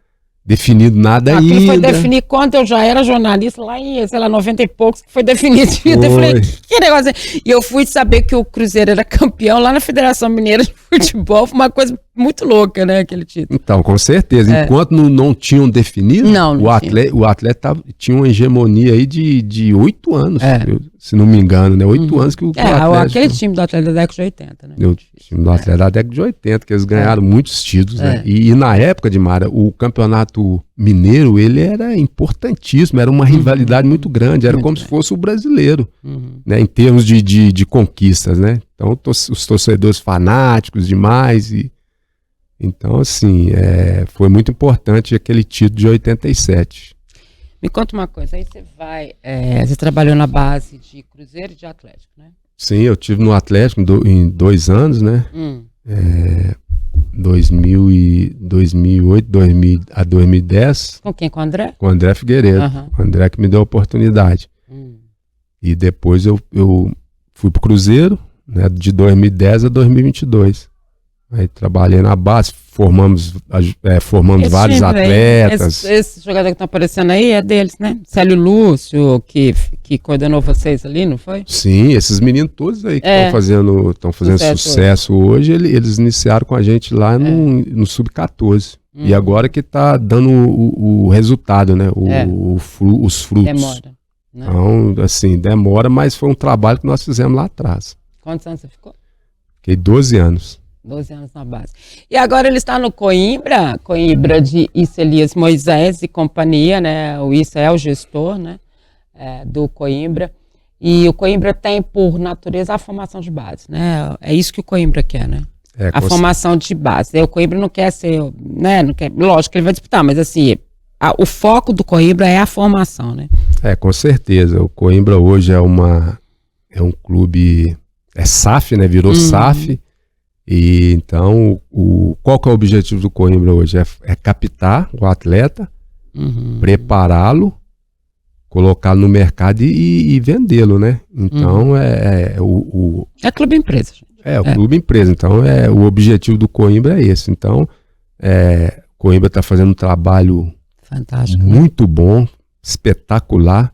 definido nada ainda. Aquilo foi definir quando eu já era jornalista, lá em, 90 e poucos, que foi definido. Eu falei, que negócio é? E eu fui saber que o Cruzeiro era campeão lá na Federação Mineira de Futebol, foi uma coisa muito louca, né, aquele título. Então, com certeza. Enquanto não tinham definido, o atleta tinha uma hegemonia aí de 8 anos, se não me engano, né? 8 anos que o Atlético... aquele time do Atlético da década de 80, né? O time do Atlético da década de 80, que eles ganharam muitos títulos, né? E na época de Mara, o campeonato mineiro, ele era importantíssimo, era uma rivalidade muito grande, era como se fosse o brasileiro, né? Em termos de conquistas, né? Então, os torcedores fanáticos demais então, assim, foi muito importante aquele título de 87. Me conta uma coisa, aí você trabalhou na base de Cruzeiro e de Atlético, né? Sim, eu tive no Atlético em 2 anos, né? 2008 a 2010. Com quem? Com o André? Com o André Figueiredo. O André que me deu a oportunidade. E depois eu fui pro Cruzeiro, né, de 2010 a 2022. Aí trabalhei na base, formamos vários atletas. Esse jogador que está aparecendo aí é deles, né? Célio Lúcio, que coordenou vocês ali, não foi? Sim, esses meninos todos aí que estão fazendo sucesso hoje, eles iniciaram com a gente lá no Sub-14. E agora que está dando o resultado, né? Os frutos. Demora. Né? Então, assim, demora, mas foi um trabalho que nós fizemos lá atrás. Quantos anos você ficou? Fiquei 12 anos. 12 anos na base. E agora ele está no Coimbra de Issa Elias Moisés e companhia, né? O Issa é o gestor, né? Do Coimbra. E o Coimbra tem, por natureza, a formação de base, né? É isso que o Coimbra quer, né? A formação de base. O Coimbra não quer ser, né? Não quer, lógico que ele vai disputar, mas assim, o foco do Coimbra é a formação, né? Com certeza. O Coimbra hoje é um clube, SAF, né? Virou SAF. E então, qual que é o objetivo do Coimbra hoje? É captar o atleta, prepará-lo, colocá-lo no mercado e vendê-lo, né? Então, é clube empresa, gente. O clube empresa. Então, o objetivo do Coimbra é esse. Então, Coimbra está fazendo um trabalho Fantástico. muito bom, espetacular,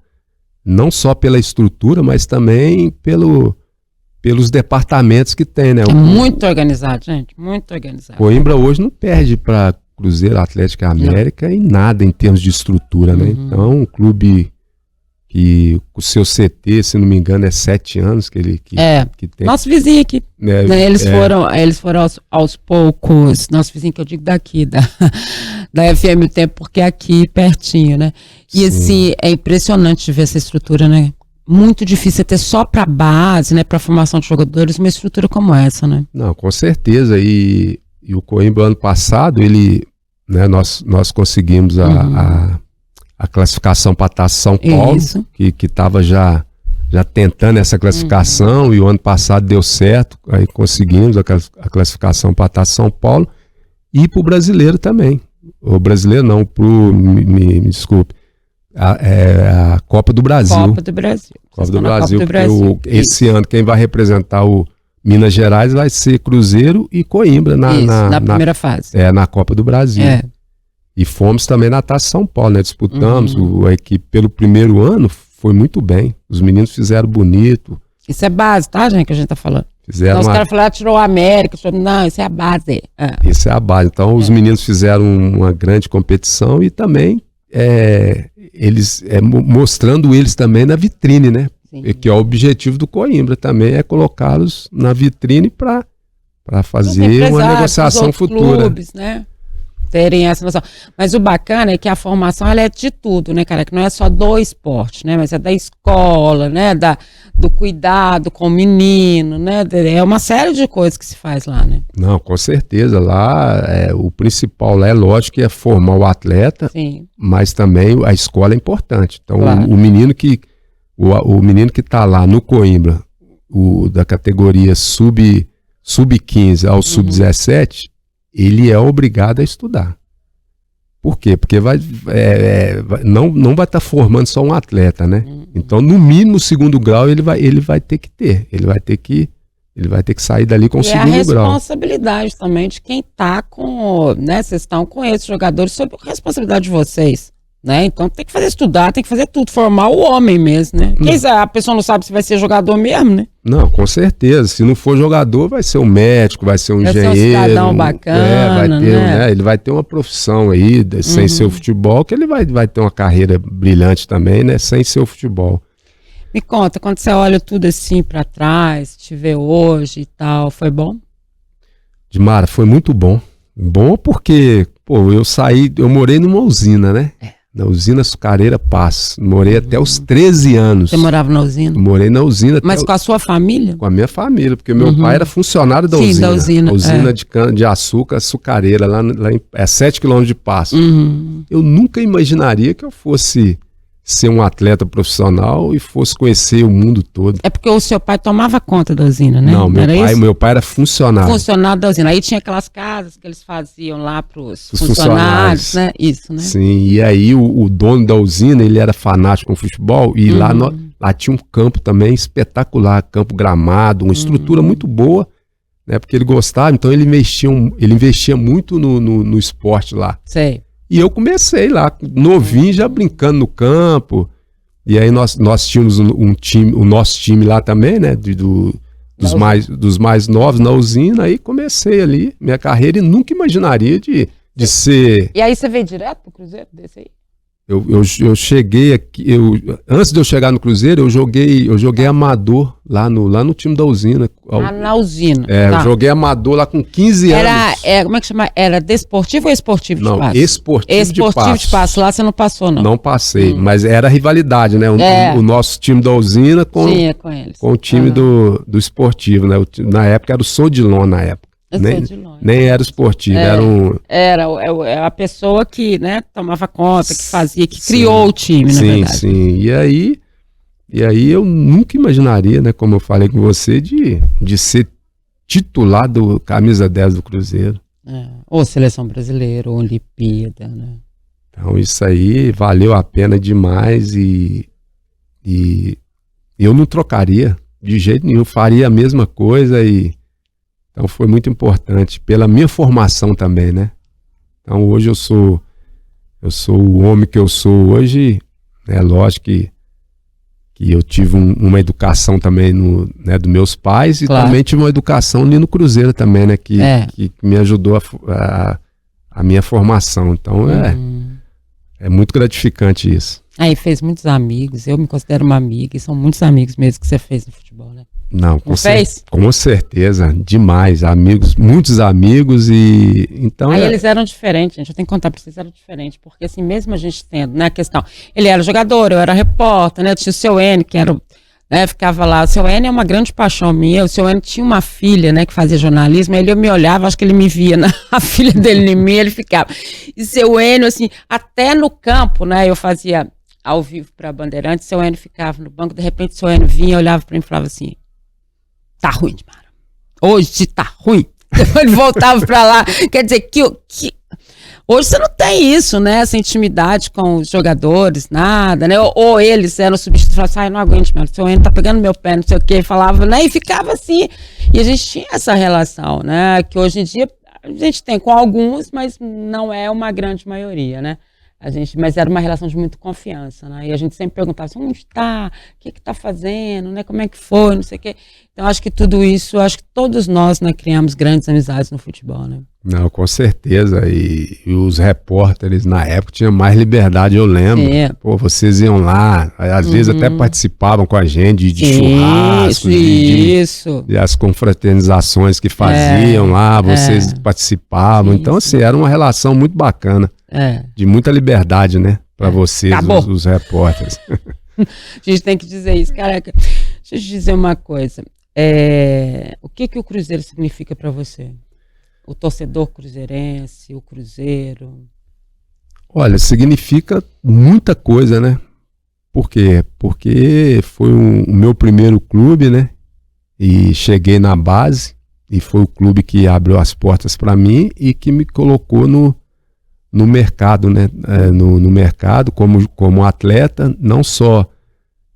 não só pela estrutura, mas também pelos departamentos que tem, né? É muito organizado, gente, muito organizado. Coimbra hoje não perde para Cruzeiro, Atlético e América em nada em termos de estrutura, né? Então, um clube que o seu CT, se não me engano, é 7 anos que tem. Nosso vizinho aqui. Né, eles foram aos poucos, nosso vizinho que eu digo daqui, da FM o Tempo, porque é aqui pertinho, né? E assim, é impressionante ver essa estrutura, né? Muito difícil ter só para base, né? Para formação de jogadores, uma estrutura como essa, né? Não, com certeza. E o Coimbra, ano passado, né, nós conseguimos a classificação para a Taça São Paulo, que estava já tentando essa classificação, e o ano passado deu certo, aí conseguimos a classificação para a Taça São Paulo, e para o brasileiro também. O brasileiro não, me desculpe, a Copa do Brasil. Copa do Brasil. Copa do Brasil, porque esse ano quem vai representar o Minas Gerais vai ser Cruzeiro e Coimbra na primeira fase. Na Copa do Brasil. E fomos também na Taça São Paulo, né? Disputamos, a equipe pelo primeiro ano foi muito bem. Os meninos fizeram bonito. Isso é base, tá, gente, que a gente tá falando. Então, os caras falaram, tirou a América. Não, isso é a base. Isso é a base. Então, os meninos fizeram uma grande competição e também mostrando eles também na vitrine, né? Sim. Que é o objetivo do Coimbra também, é colocá-los na vitrine para fazer uma negociação futura. Clubes, né? Terem essa noção. Mas o bacana é que a formação ela é de tudo, né, cara? Que não é só do esporte, né? Mas é da escola, né? Do cuidado com o menino, né? É uma série de coisas que se faz lá, né? Não, com certeza. Lá, o principal lá é lógico que é formar o atleta, sim, mas também a escola é importante. Então, claro, o menino que está lá no Coimbra, da categoria sub-15 ao sub-17, ele é obrigado a estudar. Por quê? Porque não vai estar formando só um atleta, né? Então, no mínimo, o segundo grau ele vai ter que ter. Ele vai ter que sair dali com o segundo grau. E a responsabilidade também de quem está com, né? Vocês estão com esses jogadores, sob a responsabilidade de vocês, né? Então tem que fazer estudar, tem que fazer tudo, formar o homem mesmo, né? A pessoa não sabe se vai ser jogador mesmo, né? Não, com certeza. Se não for jogador, vai ser um médico, vai ser um engenheiro. Vai ser um cidadão bacana, né? Ele vai ter uma profissão aí, sem ser o futebol, que ele vai ter uma carreira brilhante também, né? Sem ser o futebol. Me conta, quando você olha tudo assim pra trás, te vê hoje e tal, foi bom? Dimara, foi muito bom. Bom porque, eu morei numa usina, né? Na usina Açucareira Passo. Morei até os 13 anos. Você morava na usina? Morei na usina. Mas com a sua família? Com a minha família, porque meu pai era funcionário da usina. Da usina. A usina de cana-de-açúcar, açucareira, lá é 7 quilômetros de Passo. Eu nunca imaginaria que eu fosse ser um atleta profissional e fosse conhecer o mundo todo. É porque o seu pai tomava conta da usina, né? Não, meu pai era funcionário. Funcionário da usina. Aí tinha aquelas casas que eles faziam lá para os funcionários, né? Isso, né? Sim, e aí o dono da usina, ele era fanático com futebol e lá tinha um campo também espetacular, campo gramado, uma estrutura muito boa, né? Porque ele gostava, então ele investia muito no esporte lá. Sei. E eu comecei lá, novinho, já brincando no campo. E aí nós tínhamos um time, o nosso time lá também, né? Dos mais novos na usina. Aí comecei ali minha carreira e nunca imaginaria de ser... E aí você veio direto pro Cruzeiro desse aí? Eu cheguei aqui, antes de eu chegar no Cruzeiro, eu joguei amador lá no time da usina. Na usina. Eu joguei amador lá com 15 anos. Como é que chama? Era desportivo ou esportivo de Passo? Não, esportivo de Passo. Lá você não passou, não? Não passei, mas era rivalidade, né? O nosso time da usina com o time do esportivo, né? Na época era o Sodilon, na época. Nem era esportivo, era a pessoa que, né, tomava conta, que fazia, que criou o time, na verdade. Sim. E aí eu nunca imaginaria, né, como eu falei com você, de ser titular do camisa 10 do Cruzeiro. Ou seleção brasileira, ou Olimpíada, né? Então isso aí valeu a pena demais e eu não trocaria de jeito nenhum, faria a mesma coisa Então foi muito importante, pela minha formação também, né? Então hoje eu sou o homem que eu sou hoje. É lógico que eu tive uma educação também né, dos meus pais, e Claro. também tive uma educação ali no Cruzeiro também, né, que me ajudou a minha formação. Então é muito gratificante isso. Aí fez muitos amigos, eu me considero uma amiga, e são muitos amigos mesmo que você fez no futebol, né? Não, fez? Com certeza, demais, amigos, muitos amigos, e então Aí eles eram diferentes, gente, eu tenho que contar pra vocês, eram diferentes, porque assim, mesmo a gente tendo, né, a questão, ele era jogador, eu era repórter, né, tinha o seu N, que era, né, ficava lá, o seu N é uma grande paixão minha, o seu N tinha uma filha, né, que fazia jornalismo, aí ele me olhava, acho que ele me via, a filha dele em mim, ele ficava, e seu N, assim, até no campo, né, eu fazia ao vivo pra Bandeirantes, seu N ficava no banco, de repente seu N vinha, olhava pra mim e falava assim, tá ruim, Mara. Hoje tá ruim. Depois ele voltava pra lá. Quer dizer, que hoje você não tem isso, né? Essa intimidade com os jogadores, nada, né? Ou eles eram substituídos, falavam assim, não aguento, Mara, o seu Enio tá pegando meu pé, não sei o quê. Falava, né? E ficava assim. E a gente tinha essa relação, né? Que hoje em dia a gente tem com alguns, mas não é uma grande maioria, né? Mas era uma relação de muita confiança, né? E a gente sempre perguntava assim, onde está? O que está fazendo? Né? Como é que foi? Não sei o quê. Então, acho que tudo isso, acho que todos nós, né, criamos grandes amizades no futebol, né? Não, com certeza. E os repórteres, na época, tinham mais liberdade, eu lembro. Sim. Pô, vocês iam lá, às vezes até participavam com a gente de churrascos, de as confraternizações que faziam lá, vocês participavam. Então, assim, era uma relação muito bacana. De muita liberdade, né? Para vocês, os repórteres. A gente tem que dizer isso. Caraca, deixa eu te dizer uma coisa. O que o Cruzeiro significa para você? O torcedor cruzeirense, o Cruzeiro? Olha, significa muita coisa, né? Por quê? Porque foi o meu primeiro clube, né? E cheguei na base, e foi o clube que abriu as portas para mim e que me colocou no mercado, né? No mercado como atleta, não só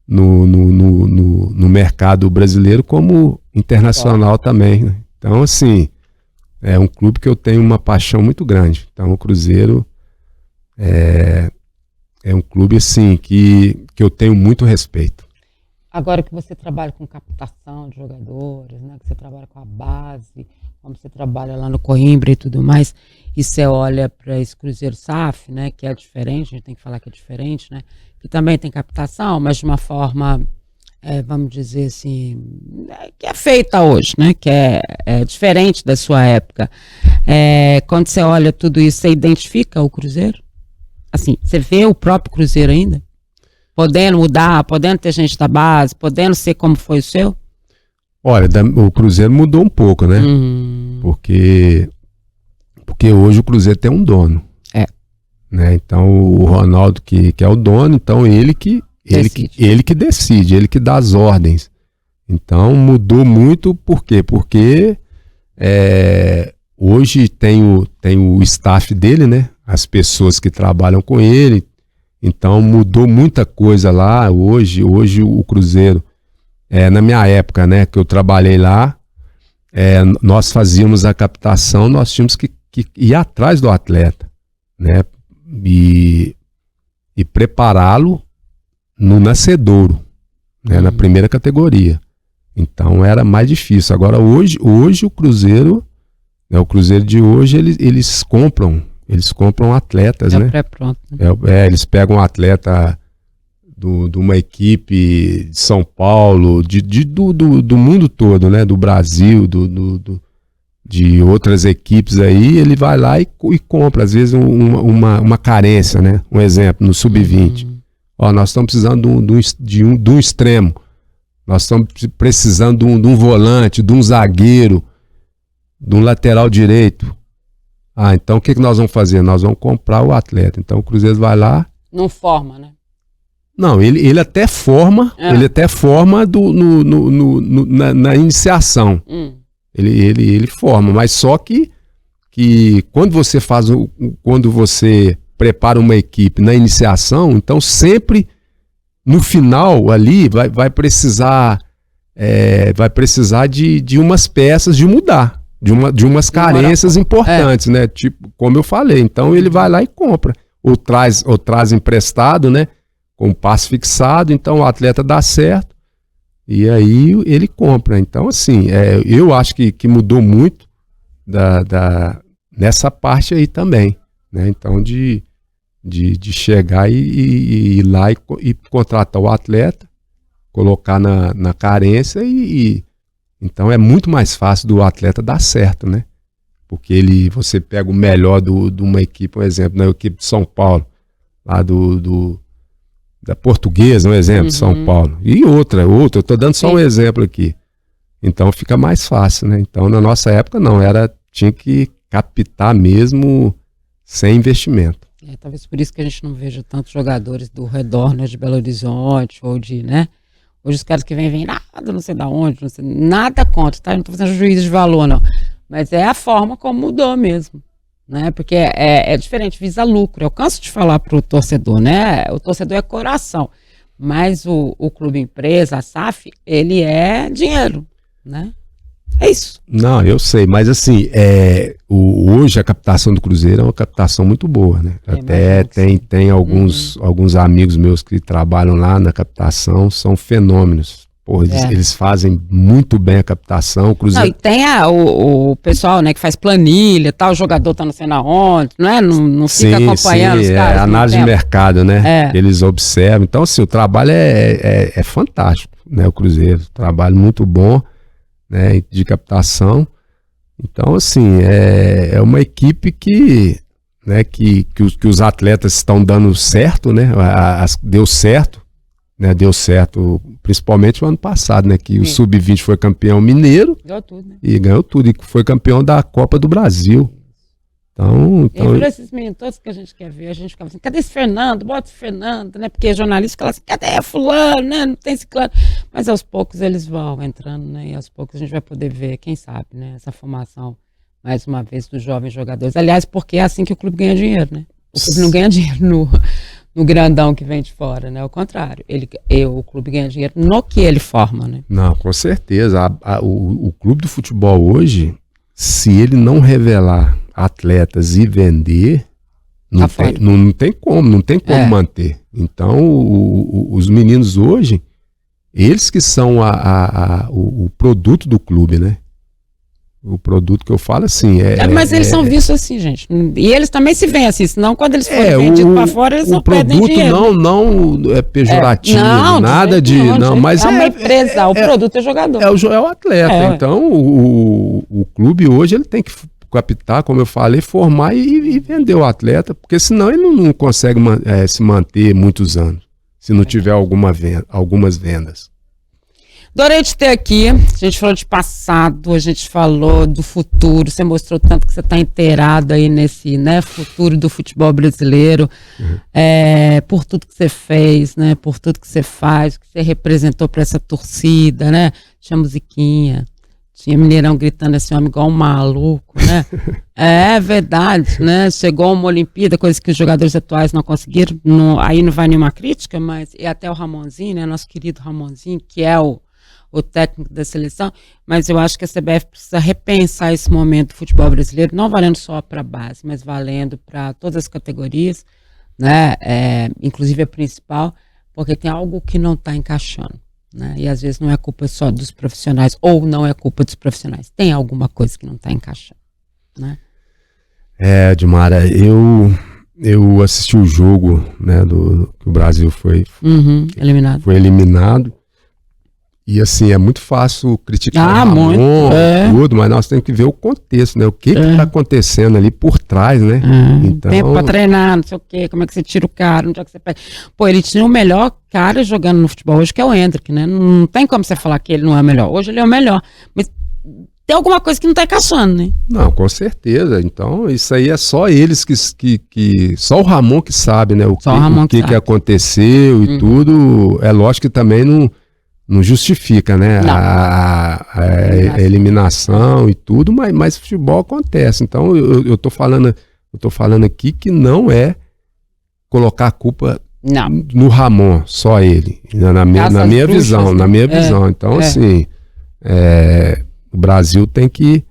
no mercado brasileiro, como internacional também, né? Então, assim, é um clube que eu tenho uma paixão muito grande. Então, o Cruzeiro é um clube, assim, que eu tenho muito respeito. Agora que você trabalha com captação de jogadores, né? Que você trabalha com a base, como você trabalha lá no Coimbra e tudo mais, e você olha para esse Cruzeiro SAF, né, que é diferente, a gente tem que falar que é diferente, né, que também tem captação, mas de uma forma, vamos dizer assim, que é feita hoje, né, que é diferente da sua época. Quando você olha tudo isso, você identifica o Cruzeiro? Assim, você vê o próprio Cruzeiro ainda? Podendo mudar, podendo ter gente da base, podendo ser como foi o seu? Olha, o Cruzeiro mudou um pouco, né? Porque hoje o Cruzeiro tem um dono. Né? Então o Ronaldo que é o dono, então ele que decide, ele que dá as ordens. Então mudou muito, por quê? Porque hoje tem o staff dele, né? As pessoas que trabalham com ele. Então mudou muita coisa lá. Hoje o Cruzeiro, na minha época, né, que eu trabalhei lá, nós fazíamos a captação, nós tínhamos que ir atrás do atleta, né, e prepará-lo no nascedouro, né, na primeira categoria. Então era mais difícil. Agora hoje o Cruzeiro, né, o Cruzeiro de hoje, eles compram atletas, né? Pré-pronto, né? Eles pegam um atleta de uma equipe de São Paulo, do mundo todo, né? Do Brasil, de outras equipes aí, ele vai lá e compra, às vezes, uma carência, né? Um exemplo, no Sub-20. Nós estamos precisando de um extremo, nós estamos precisando de um volante, de um zagueiro, de um lateral direito. Então o que nós vamos fazer? Nós vamos comprar o atleta. Então o Cruzeiro vai lá. Não forma, né? Não, ele até forma, na iniciação. Ele forma, mas só que quando você prepara uma equipe na iniciação, então sempre no final ali vai precisar de umas peças de mudar de umas carências importantes, né? Tipo, como eu falei, então ele vai lá e compra. Ou traz emprestado, né? Com passe fixado, então o atleta dá certo e aí ele compra. Então, assim, eu acho que mudou muito nessa parte aí também, né? Então, de chegar e ir lá e contratar o atleta, colocar na carência então é muito mais fácil do atleta dar certo, né? Porque você pega o melhor de uma equipe, por exemplo, na equipe de São Paulo, lá da Portuguesa, um exemplo, de São Paulo. E outra, eu tô dando só um exemplo aqui. Então fica mais fácil, né? Então na nossa época não, tinha que captar mesmo sem investimento. Talvez por isso que a gente não veja tantos jogadores do redor, né, de Belo Horizonte, ou né? Hoje os caras que vêm nada, não sei da onde, não sei, nada contra, tá? Eu não tô fazendo juízo de valor, não. Mas é a forma como mudou mesmo, né? Porque é diferente, visa lucro. Eu canso de falar pro torcedor, né? O torcedor é coração, mas o clube empresa, a SAF, ele é dinheiro, né? É isso. Não, eu sei, mas assim, hoje a captação do Cruzeiro é uma captação muito boa, né? Até tem alguns amigos meus que trabalham lá na captação, são fenômenos. Pô, eles fazem muito bem a captação. O Cruzeiro... Não, e tem o pessoal, né, que faz planilha, tal, o jogador tá não sei na onde, não é? Não fica acompanhando os caras. Análise de mercado, né? Eles observam. Então, assim, o trabalho é fantástico, né? O Cruzeiro, trabalho muito bom, né, de captação. Então, assim, é uma equipe que os atletas estão dando certo, né? Deu certo. Né, deu certo, principalmente no ano passado, né? Que o Sub-20 foi campeão mineiro. Ganhou tudo, né? E ganhou tudo. E foi campeão da Copa do Brasil. Então e por esses meninos todos que a gente quer ver, a gente ficava assim, cadê esse Fernando? Bota esse Fernando, né? Porque jornalista fala assim, cadê fulano, né? Não tem esse claro. Mas aos poucos eles vão entrando, né? E aos poucos a gente vai poder ver, quem sabe, né? Essa formação, mais uma vez, dos jovens jogadores. Aliás, porque é assim que o clube ganha dinheiro, né? O clube não ganha dinheiro no grandão que vem de fora, né? Ao contrário, o clube ganha dinheiro no que ele forma, né? Não, com certeza. O clube do futebol hoje, se ele não revelar atletas e vender, não tem como manter. Então, os meninos hoje, eles que são o produto do clube, né? O produto que eu falo assim mas eles são vistos assim, gente. E eles também se veem assim, senão quando eles forem vendidos para fora, eles não perdem dinheiro. O produto não é pejorativo, nada de... mas é uma empresa, o produto é jogador. É o atleta. Então, o clube hoje ele tem que captar, como eu falei, formar e vender o atleta, porque senão ele não consegue se manter muitos anos, se não tiver algumas vendas. Adorei te ter aqui. A gente falou de passado, a gente falou do futuro. Você mostrou tanto que você está inteirado aí nesse, né, futuro do futebol brasileiro, por tudo que você fez, né, por tudo que você faz, que você representou para essa torcida, né? Tinha musiquinha, tinha Mineirão gritando esse homem igual um maluco, né? É verdade, né? Chegou uma Olimpíada, coisa que os jogadores atuais não conseguiram. Aí não vai nenhuma crítica, mas e até o Ramonzinho, né? Nosso querido Ramonzinho, que é o técnico da seleção, mas eu acho que a CBF precisa repensar esse momento do futebol brasileiro, não valendo só para a base, mas valendo para todas as categorias, né? Inclusive a principal, porque tem algo que não está encaixando, né? E às vezes não é culpa só dos profissionais, ou não é culpa dos profissionais, tem alguma coisa que não está encaixando, né? Dilmara, eu assisti o jogo, né, que o Brasil foi eliminado. E assim, é muito fácil criticar tudo, mas nós temos que ver o contexto, né? O que está acontecendo ali por trás, né? Então... Tempo para treinar, não sei o quê, como é que você tira o cara, onde é que você pega. Pô, ele tinha o melhor cara jogando no futebol hoje, que é o Endrick, né? Não tem como você falar que ele não é o melhor. Hoje ele é o melhor. Mas tem alguma coisa que não está encaixando, né? Não, com certeza. Então, isso aí é só eles que só o Ramon que sabe, né? O que aconteceu e tudo. É lógico que também não justifica, né? A eliminação e tudo, mas futebol acontece. Então eu tô falando aqui que não é colocar a culpa no Ramon, só ele, na minha visão. Então assim, o Brasil tem que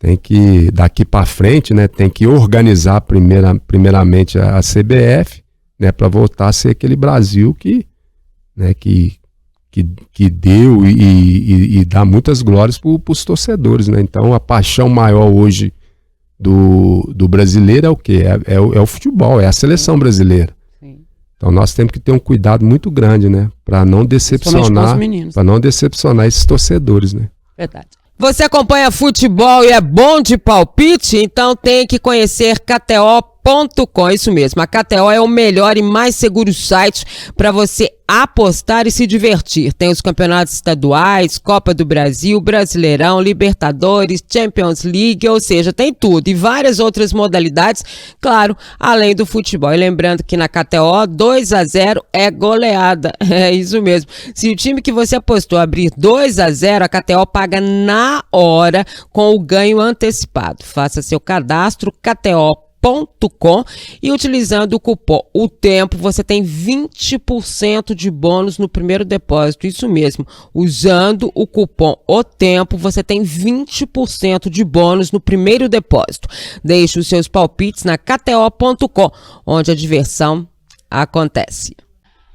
tem que, daqui para frente, né, tem que organizar primeiramente a CBF, né, para voltar a ser aquele Brasil que, né, que deu e dá muitas glórias para os torcedores, né? Então a paixão maior hoje do brasileiro é o quê? É o futebol, é a seleção brasileira. Sim. Então nós temos que ter um cuidado muito grande, né, para não decepcionar esses torcedores, né? Verdade. Você acompanha futebol e é bom de palpite? Então tem que conhecer KTO.com, isso mesmo. A KTO é o melhor e mais seguro site para você apostar e se divertir. Tem os campeonatos estaduais, Copa do Brasil, Brasileirão, Libertadores, Champions League, ou seja, tem tudo. E várias outras modalidades, claro, além do futebol. E lembrando que na KTO, 2-0 é goleada. É isso mesmo. Se o time que você apostou abrir 2-0, a KTO paga na hora com o ganho antecipado. Faça seu cadastro, KTO.com, e utilizando o cupom O Tempo, você tem 20% de bônus no primeiro depósito. Isso mesmo, usando o cupom O Tempo, você tem 20% de bônus no primeiro depósito. Deixe os seus palpites na KTO.com, onde a diversão acontece.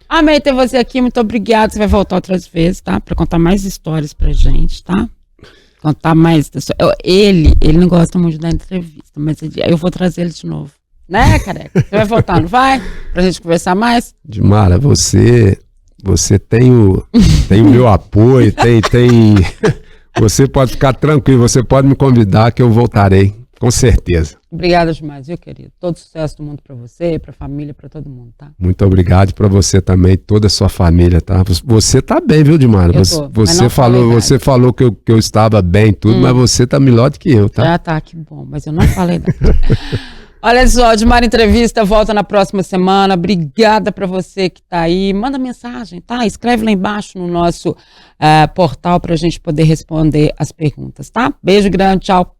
Amei ter você aqui, muito obrigada. Você vai voltar outras vezes, tá? Para contar mais histórias pra gente, tá? Contar mais. Ele não gosta muito da entrevista, mas eu vou trazer ele de novo. Né, careca? Você vai voltar, não vai? Pra gente conversar mais? Dimara, você tem o meu apoio, tem você pode ficar tranquilo, você pode me convidar que eu voltarei, com certeza. Obrigada demais, viu, querido? Todo sucesso do mundo pra você, pra família, pra todo mundo, tá? Muito obrigado pra você também, toda a sua família, tá? Você tá bem, viu, Dimara? Você falou que eu estava bem tudo, mas você tá melhor do que eu, tá? Ah, tá, que bom, mas eu não falei nada. Olha só, Dimara Entrevista volta na próxima semana. Obrigada pra você que tá aí. Manda mensagem, tá? Escreve lá embaixo no nosso portal pra gente poder responder as perguntas, tá? Beijo grande, tchau.